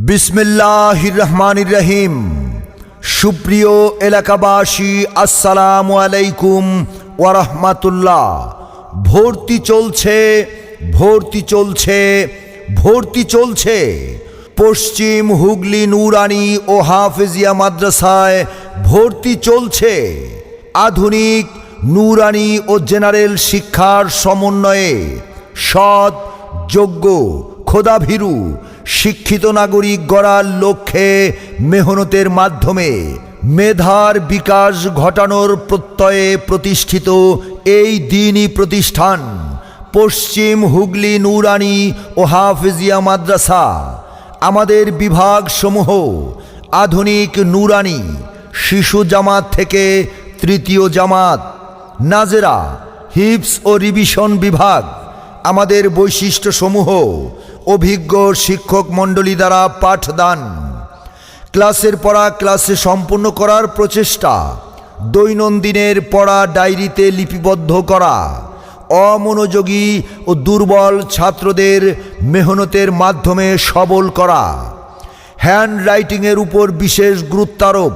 বিসমিল্লাহির রহমানির রহিম। সুপ্রিয় এলাকাবাসী, আসসালামু আলাইকুম ওয়া রাহমাতুল্লাহ। ভর্তি চলছে, ভর্তি চলছে, ভর্তি চলছে। পশ্চিম হুগলি নুরানি ও হাফেজিয়া মাদ্রাসায় ভর্তি চলছে। আধুনিক নুরানি ও জেনারেল শিক্ষার সমন্বয়ে সৎ, যোগ্য, খোদাভীরু শিক্ষিত নাগরিক গড়ার লক্ষ্যে মেহনতের মাধ্যমে মেধার বিকাশ ঘটানোর প্রত্যয়ে প্রতিষ্ঠিত এই দ্বীনি প্রতিষ্ঠান পশ্চিম হুগলি নুরানি ও হাফেজিয়া মাদ্রাসা। আমাদের বিভাগসমূহ আধুনিক নুরানি শিশু জামাত থেকে তৃতীয় জামাত, নাজেরা, হিফজ ও রিভিশন বিভাগ। আমাদের বৈশিষ্ট্যসমূহ: অভিজ্ঞ শিক্ষক মণ্ডলী দ্বারা পাঠদান, ক্লাসের পড়া ক্লাসে সম্পূর্ণ করার প্রচেষ্টা, দৈনন্দিনের পড়া ডায়েরিতে লিপিবদ্ধ করা, অমনোযোগী ও দুর্বল ছাত্রদের মেহনতের মাধ্যমে সবল করা, হ্যান্ড রাইটিংয়ের উপর বিশেষ গুরুত্বারোপ,